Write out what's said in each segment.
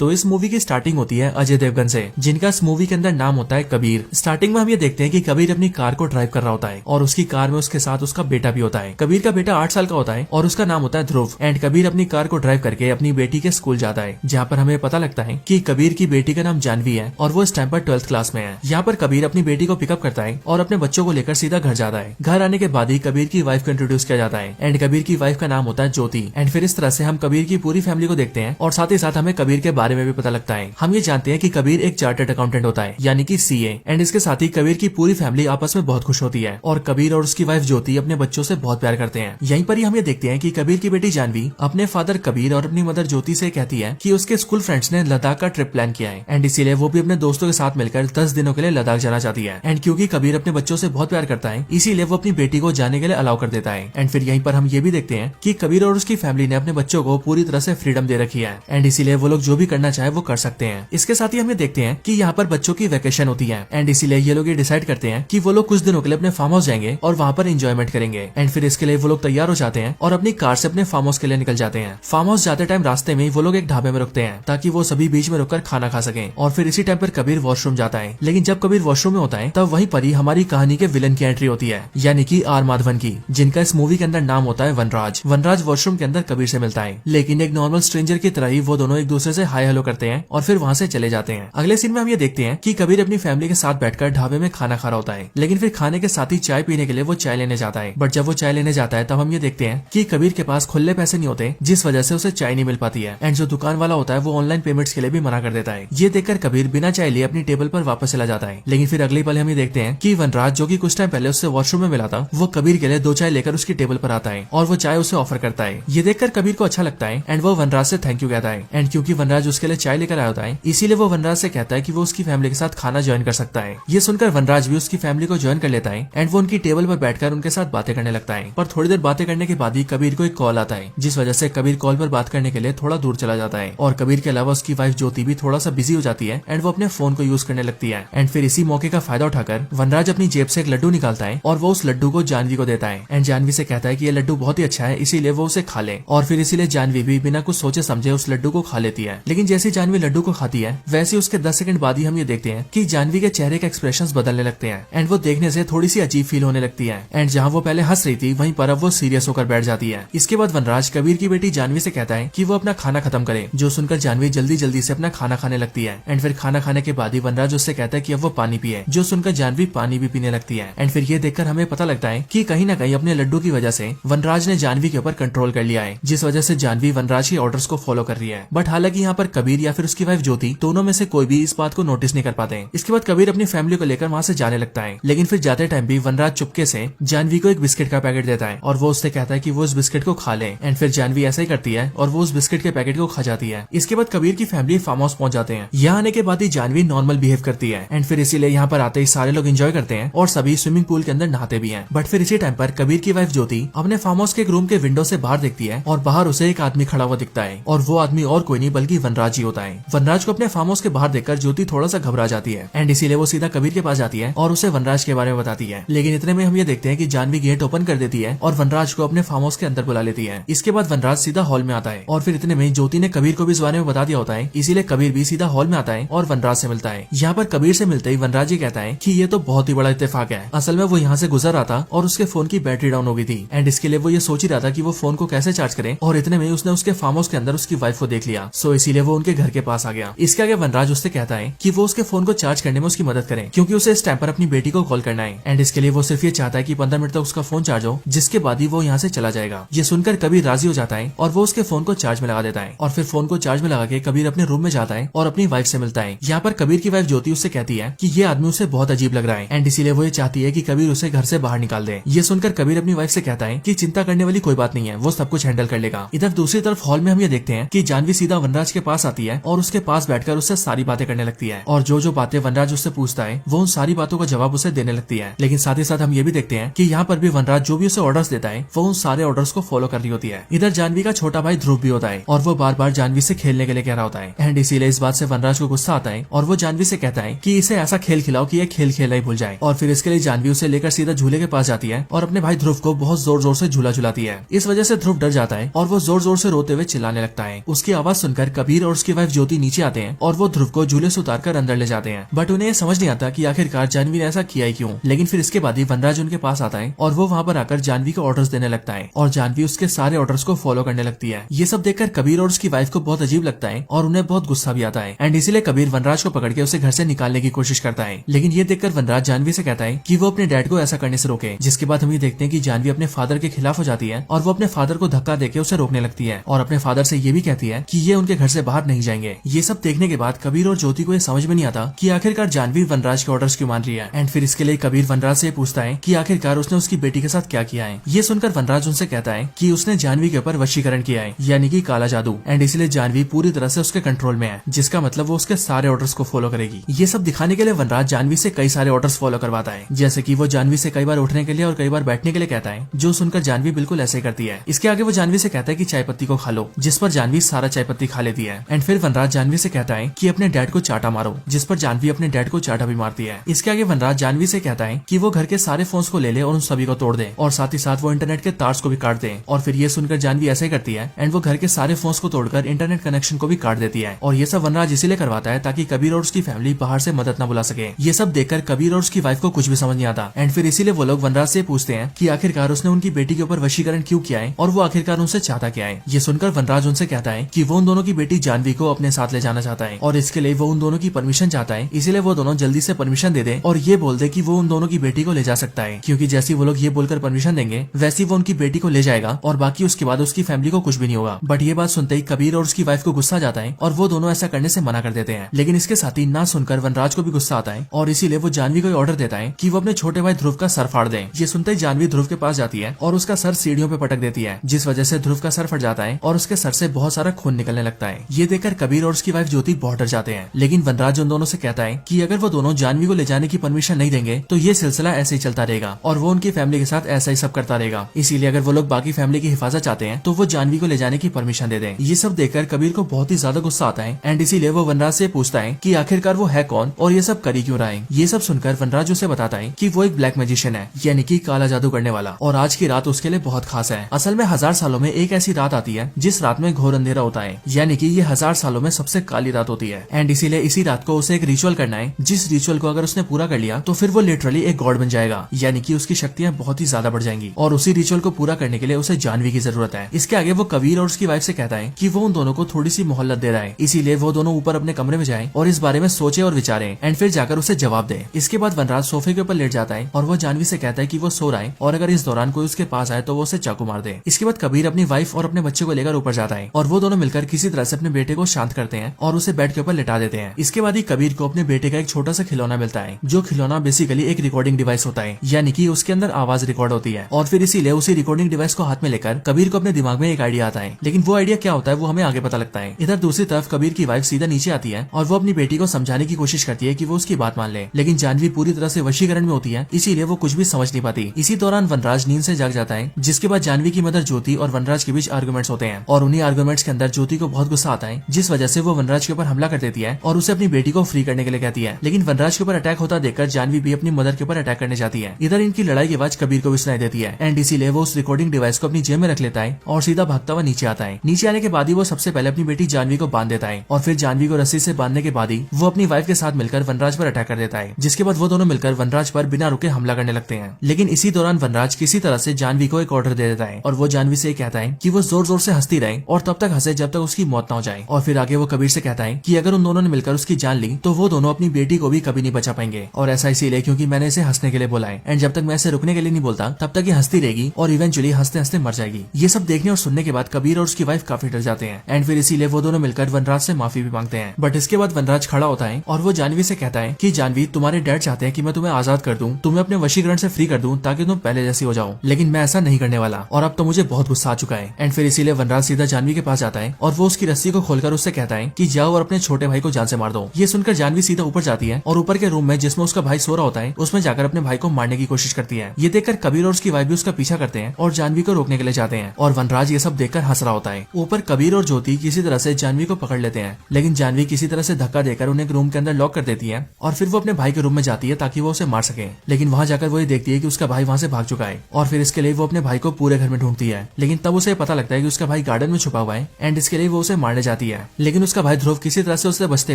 तो इस मूवी की स्टार्टिंग होती है अजय देवगन से, जिनका इस मूवी के अंदर नाम होता है कबीर। स्टार्टिंग में हम ये देखते हैं कि कबीर अपनी कार को ड्राइव कर रहा होता है और उसकी कार में उसके साथ उसका बेटा भी होता है। कबीर का बेटा 8 साल का होता है और उसका नाम होता है ध्रुव। एंड कबीर अपनी कार को ड्राइव करके अपनी बेटी के स्कूल जाता है, जहाँ पर हमें पता लगता है कि कबीर की बेटी का नाम जानवी है और वो इस टाइम पर 12th क्लास में है। यहाँ पर कबीर अपनी बेटी को पिकअप करता है और अपने बच्चों को लेकर सीधा घर जाता है। घर आने के बाद ही कबीर की वाइफ को इंट्रोड्यूस किया जाता है एंड कबीर की वाइफ का नाम होता है ज्योति। एंड फिर इस तरह से हम कबीर की पूरी फैमिली को देखते हैं और साथ ही साथ हमें कबीर के बारे में भी पता लगता है। हम ये जानते हैं कि कबीर एक चार्टर्ड अकाउंटेंट होता है, यानी कि CA। एंड इसके साथ ही कबीर की पूरी फैमिली आपस में बहुत खुश होती है और कबीर और उसकी वाइफ ज्योति अपने बच्चों से बहुत प्यार करते हैं। यहीं पर ही हम ये देखते हैं कि कबीर की बेटी जानवी अपने फादर कबीर और अपनी मदर ज्योति से कहती है कि उसके स्कूल फ्रेंड्स ने लद्दाख का ट्रिप प्लान किया है एंड इसीलिए वो भी अपने दोस्तों के साथ मिलकर 10 दिनों के लिए लद्दाख जाना चाहती है। एंड क्योंकि कबीर अपने बच्चों से बहुत प्यार करता है, इसीलिए वो अपनी बेटी को जाने के लिए अलाउ कर देता है। एंड फिर यहीं पर हम ये भी देखते हैं कि कबीर और उसकी फैमिली ने अपने बच्चों को पूरी तरह से फ्रीडम दे रखी है एंड इसीलिए वो लोग जो भी करना चाहे वो कर सकते हैं। इसके साथ ही हम ये देखते हैं कि यहाँ पर बच्चों की वेकेशन होती है एंड इसीलिए ये लोग ये डिसाइड करते हैं कि वो लोग कुछ दिनों के लिए अपने फार्म हाउस जाएंगे और वहाँ पर एंजॉयमेंट करेंगे। एंड फिर इसके लिए वो लोग तैयार हो जाते हैं और अपनी कार से अपने फार्म हाउस के लिए निकल जाते हैं। फार्म हाउस जाते टाइम रास्ते में वो लोग एक ढाबे में रुकते हैं ताकि वो सभी बीच में रुककर खाना खा सकें। और फिर इसी टाइम पर कबीर वॉशरूम जाता है, लेकिन जब कबीर वॉशरूम में होता है तब वहीं पर ही हमारी कहानी के विलन की एंट्री होती है, यानी कि आर माधवन की, जिनका इस मूवी के अंदर नाम होता है वनराज। वनराज वॉशरूम के अंदर कबीर से मिलता है, लेकिन एक नॉर्मल स्ट्रेंजर की तरह ही वो दोनों एक दूसरे से हाय हेलो करते हैं और फिर वहाँ से चले जाते हैं। अगले सीन में हम ये देखते हैं कि कबीर अपनी फैमिली के साथ बैठकर ढाबे में खाना खा रहा होता है, लेकिन फिर खाने के साथ ही चाय पीने के लिए वो चाय लेने जाता है। बट जब वो चाय लेने जाता है तब हम ये देखते हैं कि कबीर के पास खुले पैसे नहीं होते, जिस वजह से उसे चाय नहीं मिल पाती है। एंड जो दुकान वाला होता है वो ऑनलाइन पेमेंट्स के लिए भी मना कर देता है। ये देखकर कबीर बिना चाय लिए अपनी टेबल पर वापस चला जाता है। लेकिन फिर अगले पल हम ये देखते हैं कि वनराज, जो कि कुछ टाइम पहले उससे वॉशरूम में मिला था, वो कबीर के लिए 2 चाय लेकर उसकी टेबल पर आता है और वो चाय उसे ऑफर करता है। ये देखकर कबीर को अच्छा लगता है एंड वो वनराज से थैंक यू कहता है। एंड क्योंकि वनराज उसके लिए चाय लेकर आया होता है, इसीलिए वो वनराज से कहता है कि वो उसकी फैमिली के साथ खाना ज्वाइन कर सकता है। ये सुनकर वनराज भी उसकी फैमिली को ज्वाइन कर लेता है एंड वो उनकी टेबल पर बैठकर उनके साथ बातें करने लगता है। पर थोड़ी देर बातें करने के बाद ही कबीर को एक कॉल आता है, जिस वजह से कबीर कॉल पर बात करने के लिए थोड़ा दूर चला जाता है। और कबीर के अलावा उसकी वाइफ ज्योति भी थोड़ा सा बिजी हो जाती है एंड वो अपने फोन को यूज करने लगती है। एंड फिर इसी मौके का फायदा उठाकर वनराज अपनी जेब से एक लड्डू निकालता है और वो उस लड्डू को जानवी को देता है। एंड जानवी से कहता है कि ये लड्डू बहुत ही अच्छा है, इसीलिए वो उसे खा ले। और फिर इसीलिए जानवी भी बिना कुछ सोचे समझे उस लड्डू को खा लेती है। लेकिन जैसे जानवी लड्डू को खाती है, वैसे उसके 10 सेकंड बाद ही हम ये देखते हैं कि जानवी के चेहरे के एक्सप्रेशंस बदलने लगते हैं एंड वो देखने से थोड़ी सी अजीब फील होने लगती है। एंड जहाँ वो पहले हंस रही थी, वहीं पर अब वो सीरियस होकर बैठ जाती है। इसके बाद वनराज कबीर की बेटी जानवी से कहता है कि वो अपना खाना खत्म करे, जो सुनकर जानवी जल्दी जल्दी से अपना खाना खाने लगती है। एंड फिर खाना खाने के बाद ही वनराज उससे कहता है कि अब वो पानी पिए, जो सुनकर जानवी पानी भी पीने लगती है। एंड फिर ये देखकर हमें पता लगता है कि कहीं ना कहीं अपने लड्डू की वजह से वनराज ने जानवी के ऊपर कंट्रोल कर लिया है, जिस वजह से जानवी वनराज के ऑर्डर्स को फॉलो कर रही है। बट हालांकि यहाँ पर कबीर या फिर उसकी वाइफ ज्योति, दोनों में से कोई भी इस बात को नोटिस नहीं कर पाते। इसके बाद कबीर अपनी फैमिली को लेकर वहाँ से जाने लगता है, लेकिन फिर जाते टाइम भी वनराज चुपके से जानवी को एक बिस्किट का पैकेट देता है और वो उससे कहता है कि वो उस बिस्किट को खा ले। एंड फिर जानवी ऐसा ही करती है और वो उस बिस्किट के पैकेट को खा जाती है। इसके बाद कबीर की फैमिली फार्म हाउस पहुंच जाते हैं। यहाँ आने के बाद ही जानवी नॉर्मल बिहेव करती है एंड फिर इसीलिए यहाँ पर आते ही सारे लोग एंजॉय करते हैं और सभी स्विमिंग पूल के अंदर नहाते भी हैं। बट फिर इसी टाइम पर कबीर की वाइफ ज्योति अपने फार्म हाउस के एक रूम के विंडो से बाहर देखती है और बाहर उसे एक आदमी खड़ा हुआ दिखता है और वो आदमी और कोई नहीं बल्कि वनराज ही होता है। वनराज को अपने फार्म हाउस के बाहर देखकर ज्योति थोड़ा सा घबरा जाती है एंड इसीलिए वो सीधा कबीर के पास जाती है और उसे वनराज के बारे में बताती है। लेकिन इतने में हम ये देखते हैं कि जानवी गेट ओपन कर देती है और वनराज को अपने फार्म हाउस के अंदर बुला लेती है। इसके बाद वनराज सीधा हॉल में आता है और फिर इतने में ज्योति ने कबीर को भी इस बारे में बता दिया होता है, इसीलिए कबीर भी सीधा हॉल में आता है और वनराज से मिलता है। यहाँ पर कबीर से मिलते ही वनराज ये कहता है कि ये तो बहुत ही बड़ा इत्तेफाक है। असल में वो यहाँ से गुजर रहा था और उसके फोन की बैटरी डाउन हो गई थी एंड इसके लिए वो ये सोच ही रहा था कि वो फोन को कैसे चार्ज करे और इतने में उसने उसके फार्म हाउस के अंदर उसकी वाइफ को देख लिया। सो इसीलिए वो उनके घर के पास आ गया। इसके आगे वनराज उससे कहता है कि वो उसके फोन को चार्ज करने में उसकी मदद करे, क्योंकि उसे इस टाइम पर अपनी बेटी को कॉल करना है एंड इसके लिए वो सिर्फ ये चाहता है कि 15 मिनट तक उसका फोन चार्ज हो, जिसके बाद ही वो यहाँ से चला जाएगा। ये सुनकर कबीर राजी हो जाता है और वो उसके फोन को चार्ज में लगा देता है और फिर फोन को चार्ज में लगा के कबीर अपने रूम में जाता है और अपनी वाइफ से मिलता है। यहाँ पर कबीर की वाइफ ज्योति उससे कहती है कि ये आदमी उसे बहुत अजीब लग रहा है एंड इसीलिए वो ये चाहती है कि कबीर उसे घर से बाहर निकाल दे। ये सुनकर कबीर अपनी वाइफ से कहता है कि चिंता करने वाली कोई बात नहीं है, वो सब कुछ हैंडल कर लेगा। इधर दूसरी तरफ हॉल में हम ये देखते हैं कि जानवी सीधा वनराज के पास आती है और उसके पास बैठकर उससे सारी बातें करने लगती है और जो बातें वनराज उससे पूछता है वो उन सारी बातों का जवाब उसे देने लगती है। लेकिन साथ ही साथ हम ये भी देखते हैं कि यहाँ पर भी वनराज जो भी उसे ऑर्डर्स देता है वो उन सारे ऑर्डर्स को फॉलो कर रही होती है। इधर जानवी का छोटा भाई ध्रुव भी होता है और वो बार बार जानवी से खेलने के लिए कह रहा होता है एंड इसीलिए इस बात से वनराज को गुस्सा आता है और वो जानवी से कहता है कि इसे ऐसा खेल खिलाओ कि ये खेल खेला ही भूल जाए। और फिर इसके लिए जानवी उसे लेकर सीधा झूले के पास जाती है और अपने भाई ध्रुव को बहुत जोर जोर से झूला झुलाती है। इस वजह से ध्रुव डर जाता है और वो जोर जोर से रोते हुए चिल्लाने लगता है। उसकी आवाज सुनकर कबीर और उसकी वाइफ ज्योति नीचे आते हैं और वो ध्रुव को झूले से उतार कर अंदर ले जाते हैं। बट उन्हें समझ नहीं आता कि आखिरकार जानवी ने ऐसा किया ही क्यों। लेकिन फिर इसके बाद ही वनराज उनके पास आता है और वो वहाँ पर आकर जानवी को ऑर्डर्स देने लगता है और जानवी उसके सारे ऑर्डर्स को फॉलो करने लगती है। ये सब देखकर कबीर और उसकी वाइफ को बहुत अजीब लगता है और उन्हें बहुत गुस्सा भी आता है एंड इसीलिए कबीर वनराज को पकड़ के उसे घर से निकालने की कोशिश करता है। लेकिन ये देखकर वनराज जानवी से कहता है कि वो अपने डैड को ऐसा करने से रोके। जिसके बाद हम ये देखते हैं कि जानवी अपने फादर के खिलाफ हो जाती है और वो अपने फादर को धक्का देके उसे रोकने लगती है और अपने फादर से ये भी कहती है कि ये उनके घर से बाहर नहीं जाएंगे। ये सब देखने के बाद कबीर और ज्योति को ये समझ में नहीं आता कि आखिरकार जानवी वनराज के ऑर्डर्स क्यों मान रही है। एंड फिर इसके लिए कबीर वनराज से पूछता है कि आखिरकार उसने उसकी बेटी के साथ क्या किया है। ये सुनकर वनराज उनसे कहता है कि उसने जानवी के ऊपर वशीकरण किया है, यानी कि काला जादू, एंड इसलिए जानवी पूरी तरह से उसके कंट्रोल में है, जिसका मतलब वो उसके सारे ऑर्डर्स को फॉलो करेगी। ये सब दिखाने के लिए वनराज जानवी से कई सारे ऑर्डर्स फॉलो करवाता है, जैसे कि वो जानवी से कई बार उठने के लिए और कई बार बैठने के लिए कहता है, जो सुनकर जानवी बिल्कुल ऐसे करती है। इसके आगे वो जानवी से कहता है कि चाय पत्ती को खा लो, जिस पर जानवी सारा चाय पत्ती खा लेती है। एंड फिर वनराज जानवी से कहता है कि अपने डैड को चाटा मारो, जिस पर जानवी अपने डैड को चाटा भी मारती है। इसके आगे वनराज जानवी से कहता है कि वो घर के सारे फोन्स को ले ले और उन सभी को तोड़ दे और साथ ही साथ वो इंटरनेट के तार्स को भी काट दे। और फिर ये सुनकर जानवी ऐसे ही करती है एंड वो घर के सारे फोन्स को तोड़कर इंटरनेट कनेक्शन को भी काट देती है। और ये सब वनराज इसीलिए करवाता है ताकि कबीर और उसकी फैमिली बाहर से मदद न बुला सके। ये सब देखकर कबीर और उसकी वाइफ को कुछ भी समझ नहीं आता एंड फिर इसीलिए वो लोग वनराज से पूछते हैं कि आखिरकार उसने उनकी बेटी के ऊपर वशीकरण क्यों किया है और वो आखिरकार उनसे चाहता क्या है। ये सुनकर वनराज उनसे कहता है कि वो उन दोनों की बेटी जानवी को अपने साथ ले जाना चाहता है और इसके लिए वो उन दोनों की परमिशन चाहता है। इसीलिए वो दोनों जल्दी से परमिशन दे दे और ये बोल दे कि वो उन दोनों की बेटी को ले जा सकता है, क्योंकि जैसे वो लोग ये बोलकर परमिशन देंगे वैसी वो उनकी बेटी को ले जाएगा और बाकी उसके बाद उसकी फैमिली को कुछ भी नहीं होगा। बट ये बात सुनते ही कबीर और उसकी वाइफ को गुस्सा आ जाता है और वो दोनों ऐसा करने से मना कर देते हैं। लेकिन इसके साथ ही ना सुनकर वनराज को भी गुस्सा आता है और इसीलिए वो जानवी को ऑर्डर देता है कि वो अपने छोटे भाई ध्रुव का सर फाड़ दे। ये सुनते ही जानवी ध्रुव के पास जाती है और उसका सर सीढ़ियों पे पटक देती है, जिस वजह से ध्रुव का सर फट जाता है और उसके सर से बहुत सारा खून निकलने लगता है। ये देखकर कबीर और उसकी वाइफ ज्योति बहुत डर जाते हैं। लेकिन वनराज उन दोनों से कहता है कि अगर वो दोनों जानवी को ले जाने की परमिशन नहीं देंगे तो ये सिलसिला ऐसे ही चलता रहेगा और वो उनकी फैमिली के साथ ऐसा ही सब करता रहेगा। इसीलिए अगर वो लोग बाकी फैमिली की हिफाजत चाहते हैं तो वो जानवी को ले जाने की परमिशन दे दें। ये सब देखकर कबीर को बहुत ही ज्यादा गुस्सा आता है एंड इसीलिए वो वनराज से पूछता है कि आखिरकार वो है कौन और ये सब करी क्यों रहा है। ये सब सुनकर वनराज उसे बताता है कि वो एक ब्लैक मैजिशियन है, यानी कि काला जादू करने वाला, और आज की रात उसके लिए बहुत खास है। असल में 1000 सालों में एक ऐसी रात आती है जिस रात में घोर अंधेरा होता है, यानी कि ये 1000 सालों में सबसे काली रात होती है। एंड इसीलिए इसी रात को उसे एक रिचुअल करना है, जिस रिचुअल को अगर उसने पूरा कर लिया तो फिर वो लिटरली एक गॉड बन जाएगा, यानी कि उसकी शक्तियां बहुत ही ज्यादा बढ़ जाएंगी। और उसी रिचुअल को पूरा करने के लिए उसे जानवी की जरूरत है। इसके आगे वो कबीर और उसकी वाइफ से कहता है कि वो उन दोनों को थोड़ी सी मोहल्लत दे रहा है, इसीलिए वो दोनों ऊपर अपने कमरे में जाए और इस बारे में सोचे और विचारे एंड फिर जाकर उसे जवाब दे। इसके बाद वनराज सोफे के ऊपर लेट जाता है और वो जानवी से कहता है कि वो सो रहा है और अगर इस दौरान कोई उसके पास आए तो वो उसे चाकू मार दे। इसके बाद कबीर अपनी वाइफ और अपने बच्चे को लेकर ऊपर जाता है और वो दोनों मिलकर किसी तरह से अपने बेटे को शांत करते हैं और उसे बेड के ऊपर लेटा देते हैं। इसके बाद ही कबीर को अपने बेटे का एक छोटा सा खिलौना मिलता है, जो खिलौना बेसिकली एक रिकॉर्डिंग डिवाइस होता है, यानी कि उसके अंदर आवाज रिकॉर्ड होती है। और फिर इसीलिए उसी रिकॉर्डिंग डिवाइस को हाथ में लेकर कबीर को अपने दिमाग में एक आइडिया आता है, लेकिन वो आइडिया क्या होता है वो हमें आगे पता लगता है। इधर दूसरी तरफ कबीर की वाइफ सीधा नीचे आती है और वो अपनी बेटी को समझाने की कोशिश करती है कि वो उसकी बात मान ले, लेकिन जानवी पूरी तरह से वशीकरण में होती है, इसीलिए वो कुछ भी समझ नहीं पाती। इसी दौरान वनराज नींद से जाग जाता है, जिसके बाद जानवी की मदर ज्योति और वनराज के बीच आर्गुमेंट्स होते हैं और उन्हीं आर्गुमेंट्स के अंदर ज्योति को बहुत गुस्सा आता है, जिस वजह से वो वनराज के ऊपर हमला कर देती है और उसे अपनी बेटी को फ्री करने के लिए कहती है। लेकिन वनराज के ऊपर अटैक होता देखकर जानवी भी अपनी मदर के ऊपर अटैक करने जाती है। इधर इनकी लड़ाई की आवाज कबीर को भी सुनाई देती है एंड इसीलिए वो उस रिकॉर्डिंग डिवाइस को अपनी जेब में रख लेता है और सीधा भागता हुआ नीचे आता है। नीचे आने के बाद ही वो सबसे पहले अपनी बेटी जानवी को बांध देता है और फिर जानवी को रस्सी से बांधने के बाद ही वो अपनी वाइफ के साथ मिलकर वनराज पर अटैक कर देता है, जिसके बाद वो दोनों मिलकर वनराज पर बिना रुके हमला करने लगते हैं। लेकिन इसी दौरान वनराज किसी तरह से जानवी को एक ऑर्डर दे देता है और वो जानवी से कहता है कि वो जोर जोर से हंसती रहे और तब तक हंसे जब तक उसकी मौत ना हो जाए। और फिर आगे वो कबीर से कहता है कि अगर उन दोनों ने मिलकर उसकी जान ली तो वो दोनों अपनी बेटी को भी कभी नहीं बचा पाएंगे, और ऐसा इसीलिए क्योंकि मैंने इसे हंसने के लिए बोला है एंड जब तक मैं इसे रुकने के लिए नहीं बोलता तब तक ये हंसती रहेगी और इवेंचुअली हंसते हंसते मर जाएगी। ये सब देखने और सुनने के बाद कबीर और उसकी वाइफ काफी डर जाते हैं एंड फिर इसीलिए वो दोनों मिलकर वनराज से माफी भी मांगते हैं। बट इसके बाद वनराज खड़ा होता है और वो जानवी से कहता है कि जानवी, तुम्हारे डैड चाहते हैं कि मैं तुम्हें आजाद कर दूं, तुम्हें अपने वशीकरण से फ्री कर दूं ताकि तुम पहले जैसी हो जाओ, लेकिन मैं ऐसा नहीं करने वाला और अब तो मुझे बहुत गुस्सा आ चुका है। एंड फिर इसीलिए वनराज सीधा जानवी के पास जाता है और वो उसकी रस्सी को खोलकर उससे कहता है कि जाओ और अपने छोटे भाई को जान से मार दो। ये सुनकर जानवी सीधा ऊपर जाती है और ऊपर के रूम में जिसमें उसका भाई सो रहा होता है उसमें जाकर अपने भाई को मारने की कोशिश करती है। ये देखकर कबीर और उसकी वाइफ भी उसका पीछा करते हैं और जानवी को रोकने के लिए जाते हैं और वनराज ये सब देखकर हंस रहा होता है। ऊपर कबीर और ज्योति किसी तरह से जानवी को पकड़ लेते हैं, लेकिन जानवी किसी तरह से धक्का देकर उन्हें एक रूम के अंदर लॉक कर देती है और फिर वो अपने भाई के रूम में जाती है ताकि वो उसे मार सके। लेकिन वहाँ जाकर वो ये देखती है कि उसका भाई वहाँ से भाग चुका है और फिर इसके लिए वो अपने भाई को पूरे घर में ढूंढती है, लेकिन तब उसे पता लगता है कि उसका भाई गार्डन में छुपा हुआ है एंड इसके लिए वो उसे मारने जाती है, लेकिन उसका भाई ध्रुव किसी तरह से उससे बचते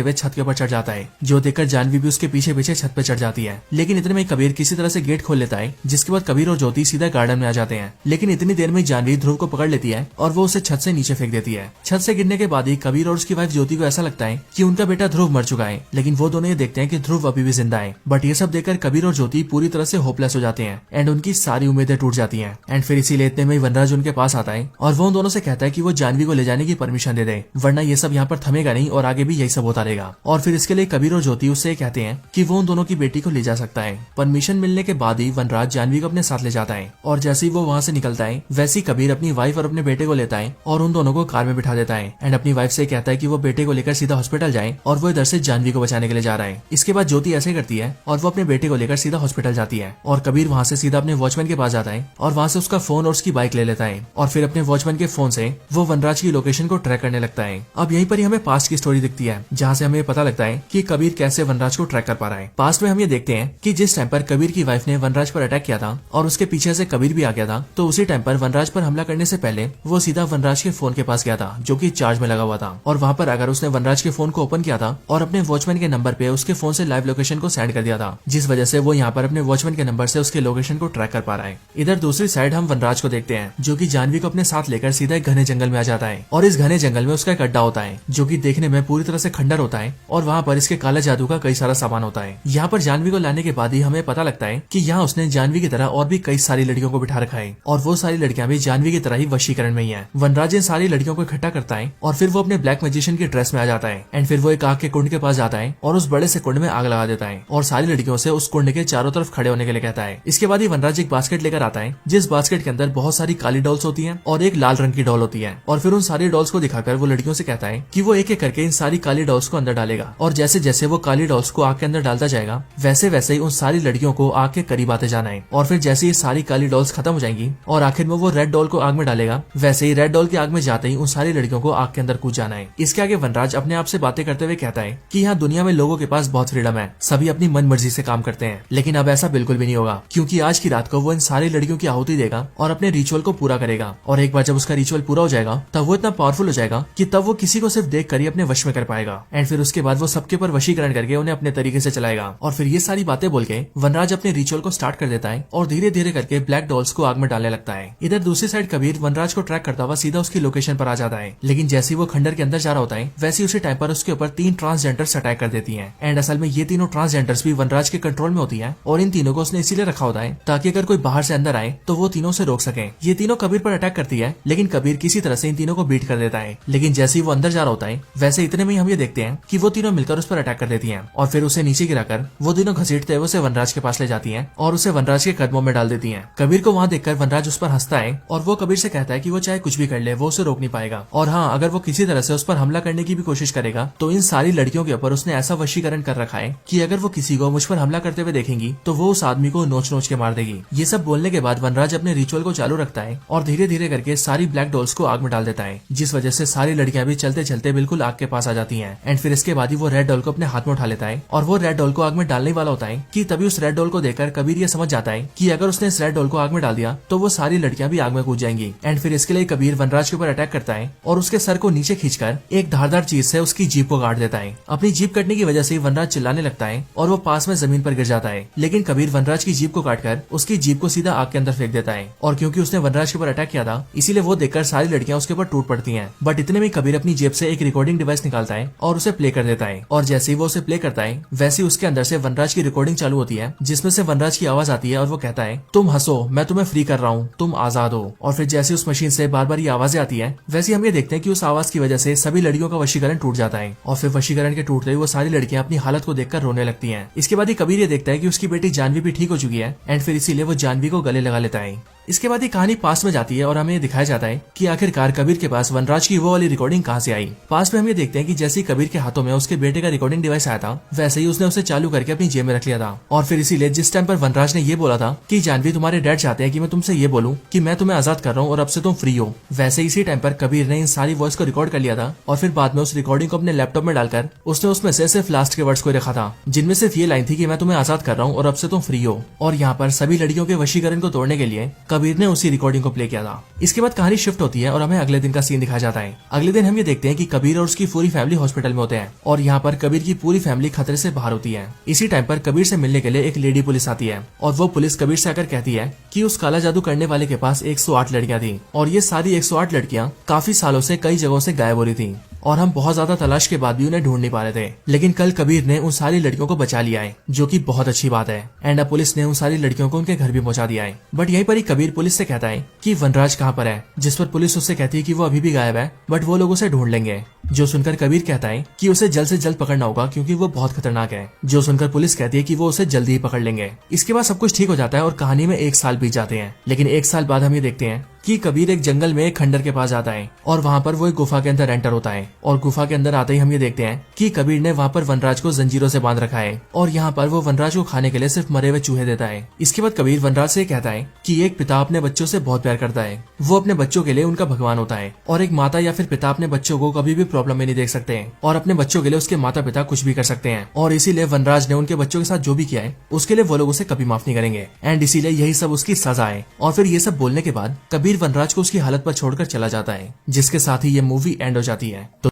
हुए छत के ऊपर चढ़ जाता है, जो देखकर जानवी भी उसके पीछे पीछे छत पे चढ़ जाती है। लेकिन इतने में कबीर किसी तरह से गेट खोल लेता है, जिसके बाद कबीर और ज्योति सीधा गार्डन में आ जाते हैं। लेकिन इतनी देर में जानवी ध्रुव को पकड़ लेती है और वो उसे छत से नीचे फेंक देती है। छत से गिरने के बाद ही कबीर और उसकी वाइफ ज्योति को ऐसा लगता है कि उनका बेटा ध्रुव मर चुका है, लेकिन वो दोनों ये देखते हैं कि ध्रुव अभी भी जिंदा है। बट ये सब देखकर कबीर और ज्योति पूरी तरह से होपलेस हो जाते हैं एंड उनकी सारी उम्मीदें टूट जाती हैं। एंड फिर इसीलिए इतने में वनराज उनके पास आता है और वो उन दोनों से कहता है कि वो जानवी को ले जाने की परमिशन दे दे, वरना ये सब यहाँ पर थमेगा नहीं और आगे भी यही सब होता रहेगा। और फिर इसके लिए कबीर और ज्योति उससे कहते हैं कि वो उन दोनों की बेटी को ले जा सकता है। परमिशन मिलने के बाद ही वनराज जानवी को अपने साथ ले जाता है और जैसे ही वो वहाँ से निकलता है वैसे ही कबीर अपनी वाइफ और अपने बेटे को लेता है और उन दोनों को कार में बिठा देता है एंड अपनी वाइफ से कहता है कि वो बेटे को लेकर सीधा हॉस्पिटल जाए और वो इधर से जानवी को बचाने के लिए जा रहा है। इसके बाद ज्योति ऐसे करती है और वो अपने बेटे को लेकर सीधा हॉस्पिटल जाती है और कबीर वहाँ से सीधा अपने वॉचमैन के पास जाता है और वहाँ से उसका फोन और उसकी बाइक ले लेता है और फिर अपने वॉचमैन के फोन से वो वनराज की लोकेशन को ट्रैक करने लगता है। अब यहीं पर ही हमें पास्ट की स्टोरी दिखती है, जहाँ से हमें पता लगता है कि कबीर कैसे वनराज को ट्रैक कर पा रहा है। पास्ट में हम ये देखते हैं कि जिस टाइम पर कबीर की वाइफ ने वनराज पर अटैक किया था और उसके पीछे से कबीर भी आ गया था, तो उसी टाइम पर वनराज पर हमला करने से पहले वो सीधा वनराज के फोन के पास गया था जो कि चार्ज में लगा हुआ था। और वहाँ पर अगर उसने वनराज के फोन को ओपन किया था और अपने वॉचमैन के नंबर पे उसके फोन से लाइव लोकेशन को सेंड कर दिया था, जिस वजह से वो यहाँ पर अपने वॉचमैन के नंबर से उसके लोकेशन को ट्रैक कर पा रहा है। इधर दूसरी साइड हम वनराज को देखते हैं जो कि जानवी को अपने साथ लेकर सीधा एक घने जंगल में आ जाता है और इस घने जंगल में उसका एक अड्डा होता है जो कि देखने में पूरी तरह से खंडर होता है और वहाँ पर इसके काला जादू का कई सारा सामान होता है। यहाँ पर जानवी को लाने के बाद ही हमें पता लगता है कि यहाँ उसने जानवी की तरह और भी कई सारी लड़कियों को बिठा रखा है और वो सारी लड़कियां भी जानवी की तरह ही वशीकरण में ही है। वनराज इन सारी लड़कियों को इकट्ठा करता है और फिर वो अपने ब्लैक मैजिशियन की ड्रेस में आ जाता है एंड फिर वो एक आग के कुंड के पास जाता है और उस बड़े से कुंड में आग लगा देता है और सारी लड़कियों से उस कुंड के चारों तरफ खड़े होने के लिए कहता है। इसके बाद ही वनराज एक बास्केट लेकर आता है जिस बास्केट के अंदर बहुत सारी काली डॉल्स होती है और एक लाल रंग की डॉल होती है और फिर उन सारी डॉल्स को दिखाकर वो लड़कियों से कहता है कि वो एक एक करके इन सारी काली डॉल्स को अंदर डालेगा और जैसे जैसे वो काली डॉल्स को आग के अंदर डालता जाएगा वैसे वैसे ही उन सारी लड़कियों को आग के करीब आते जाना है और फिर जैसे ही सारी काली डॉल्स खत्म हो जाएंगी और आखिर में वो रेड डॉल को आग में डालेगा, वैसे ही रेड डॉल की आग में जाते ही उन सारी लड़कियों को आग के अंदर कूद जाना है। इसके आगे वनराज अपने आप से बातें करते हुए कहता है कि यहाँ दुनिया में लोगों के पास बहुत फ्रीडम है, सभी अपनी मन मर्जी से काम करते हैं, लेकिन अब ऐसा बिल्कुल भी नहीं होगा क्योंकि आज की रात को वो इन सारी लड़कियों की आहुति देगा और अपने रिचुअल को पूरा करेगा और एक बार जब उसका रिचुअल पूरा हो जाएगा तब वो इतना पावरफुल हो जाएगा कि तब वो किसी को सिर्फ देख कर ही अपने वश में कर पाएगा एंड फिर उसके बाद वो सबके ऊपर वशीकरण करके उन्हें अपने तरीके से चलाएगा। और फिर ये सारी बातें बोल के वनराज अपने रिचुअल को स्टार्ट कर देता है और धीरे धीरे करके ब्लैक डॉल्स को आग में डालने लगता है। इधर दूसरी साइड कबीर वनराज को ट्रैक करता हुआ सीधा उसकी लोकेशन पर आ जाता है, लेकिन जैसे ही वो खंडर के अंदर जा रहा होता है वैसे उसी टाइम पर उसके ऊपर 3 ट्रांसजेंडर्स अटैक कर देती हैं एंड असल में ये तीनों ट्रांसजेंडर्स भी वनराज के कंट्रोल में होती है और इन तीनों को उसने इसीलिए रखा होता है ताकि अगर कोई बाहर से अंदर आए तो वो तीनों से रोक सके। ये तीनों कबीर पर अटैक करती है लेकिन कबीर किसी तरह से इन तीनों को बीट कर देता है, लेकिन जैसे ही वो अंदर जा रहा होता है वैसे इतने में ही हम ये देखते हैं कि वो तीनों मिलकर उस पर अटैक कर देती हैं और फिर उसे नीचे गिराकर वो तीनों घसीटते हुए उसे वनराज के पास ले जाती हैं और उसे वनराज के कदमों में डाल देती हैं। कबीर को वहाँ देखकर वनराज उस पर हंसता है और वो कबीर से कहता है कि वो चाहे कुछ भी कर ले वो उसे रोक नहीं पाएगा और हाँ, अगर वो किसी तरह से उस पर हमला करने की भी कोशिश करेगा तो इन सारी लड़कियों के ऊपर उसने ऐसा वशीकरण कर रखा है कि अगर वो किसी को मुझ पर हमला करते हुए देखेंगी तो वो उस आदमी को नोच नोच के मार देगी। ये सब बोलने के बाद वनराज अपने रिचुअल को चालू रखता है और धीरे धीरे करके सारी ब्लैक डॉल्स को आग में डाल देता है, जिस वजह से सारी लड़कियां भी चलते चलते बिल्कुल आग के पास आ जाती हैं एंड फिर इसके बाद ही वो रेड डॉल को अपने हाथ में उठा लेता है और वो रेड डॉल को आग में डालने वाला होता है कि तभी उस रेड डॉल को देखकर कबीर ये समझ जाता है कि अगर उसने इस रेड डॉल को आग में डाल दिया तो वो सारी लड़कियां भी आग में कूद जाएंगी एंड फिर इसके लिए कबीर वनराज के ऊपर अटैक करता है और उसके सर को नीचे खींचकर एक धारदार चीज से उसकी जीप को काट देता है। अपनी जीप कटने की वजह से वनराज चिल्लाने लगता है और वो पास में जमीन पर गिर जाता है, लेकिन कबीर वनराज की जीप को काटकर उसकी जीप को सीधा आग के अंदर फेंक देता है और क्योंकि उसने वनराज के ऊपर अटैक किया था इसीलिए वो देखकर सारी लड़कियां उसके ऊपर टूट पड़ती हैं। बट इतने में कबीर अपनी जेब से एक रिकॉर्डिंग डिवाइस निकालता है और उसे प्ले कर देता है और जैसे ही वो उसे प्ले करता है वैसे ही उसके अंदर से वनराज की रिकॉर्डिंग चालू होती है जिसमें से वनराज की आवाज आती है और वो कहता है तुम हंसो, मैं तुम्हें फ्री कर रहा हूँ, तुम आजाद हो। और फिर जैसे उस मशीन से बार बार ये आवाजें आती है वैसे हम ये देखते हैं कि उस आवाज की वजह से सभी लड़कियों का वशीकरण टूट जाता है और फिर वशीकरण के टूटते ही वो सारी लड़कियां अपनी हालत को देखकर रोने लगती हैं। इसके बाद ही कबीर ये देखता है कि उसकी बेटी जानवी भी ठीक हो चुकी है एंड फिर इसीलिए वो जानवी को गले लगा लेता है। इसके बाद ही कहानी पास में जाती है और हमें दिखाया जाता है कि आखिरकार कबीर के पास वनराज की वो वाली रिकॉर्डिंग कहाँ से आई। पास में हम ये देखते हैं कि जैसे ही कबीर के हाथों में उसके बेटे का रिकॉर्डिंग डिवाइस आया था वैसे ही उसने उसे चालू करके अपनी जेब में रख लिया था और फिर इसीलिए जिस टाइम पर वनराज ने ये बोला था कि जानवी तुम्हारे डैड चाहते हैं कि मैं तुमसे ये बोलूं कि मैं तुम्हें आजाद कर रहा हूँ और अब से तुम फ्री हो, वैसे इसी टाइम पर कबीर ने इन सारी वॉइस को रिकॉर्ड कर लिया था और फिर बाद में उस रिकॉर्डिंग को अपने लैपटॉप में डालकर उसने उसमें से सिर्फ लास्ट के वर्ड्स को रखा था जिनमें सिर्फ ये लाइन थी कि मैं तुम्हें आजाद कर रहा हूँ और अब से तुम फ्री हो। और यहाँ पर सभी लड़कियों के वशीकरण को तोड़ने के लिए कबीर ने उसी रिकॉर्डिंग को प्ले किया था। इसके बाद कहानी शिफ्ट होती है और हमें अगले दिन का सीन दिखाया जाता है। अगले दिन हम ये देखते हैं कि कबीर और उसकी पूरी फैमिली हॉस्पिटल में होते हैं और यहाँ पर कबीर की पूरी फैमिली खतरे से बाहर होती है। इसी टाइम पर कबीर से मिलने के लिए एक लेडी पुलिस आती है और वो पुलिस कबीर से आकर कहती है कि उस काला जादू करने वाले के पास 108 लड़कियां थी और ये सारी 108 लड़कियां काफी सालों से कई जगहों से गायब हो रही थी और हम बहुत ज्यादा तलाश के बाद भी उन्हें ढूंढ नहीं पा रहे थे। लेकिन कल कबीर ने उन सारी लड़कियों को बचा लिया है, जो कि बहुत अच्छी बात है। एंड अब पुलिस ने उन सारी लड़कियों को उनके घर भी पहुंचा दिया है। बट यहीं पर ही कबीर पुलिस से कहता है कि वनराज कहाँ पर है, जिस पर पुलिस उससे कहती है कि वो अभी भी गायब है बट वो लोग उसे ढूंढ लेंगे। जो सुनकर कबीर कहता है कि उसे जल्द से जल्द पकड़ना होगा क्योंकि वो बहुत खतरनाक है। जो सुनकर पुलिस कहती है कि वो उसे जल्दी ही पकड़ लेंगे। इसके बाद सब कुछ ठीक हो जाता है और कहानी में 1 साल बीत जाते हैं। लेकिन 1 साल बाद हम ये देखते हैं कि कबीर एक जंगल में एक खंडर के पास जाता है और वहाँ पर वो एक गुफा के अंदर एंटर होता है और गुफा के अंदर आते ही हम ये देखते हैं कि कबीर ने वहाँ पर वनराज को जंजीरों से बांध रखा है और यहाँ पर वो वनराज को खाने के लिए सिर्फ मरे हुए चूहे देता है। इसके बाद कबीर वनराज से कहता है कि एक पिता अपने बच्चों से बहुत प्यार करता है, वो अपने बच्चों के लिए उनका भगवान होता है और एक माता या फिर पिता अपने बच्चों को कभी भी प्रॉब्लम में नहीं देख सकते हैं और अपने बच्चों के लिए उसके माता पिता कुछ भी कर सकते हैं और इसीलिए वनराज ने उनके बच्चों के साथ जो भी किया है उसके लिए वो लोग उसे कभी माफ नहीं करेंगे एंड इसीलिए यही सब उसकी सजा है। और फिर ये सब बोलने के बाद कबीर वनराज को उसकी हालत पर छोड़कर चला जाता है, जिसके साथ ही ये मूवी एंड हो जाती है। तो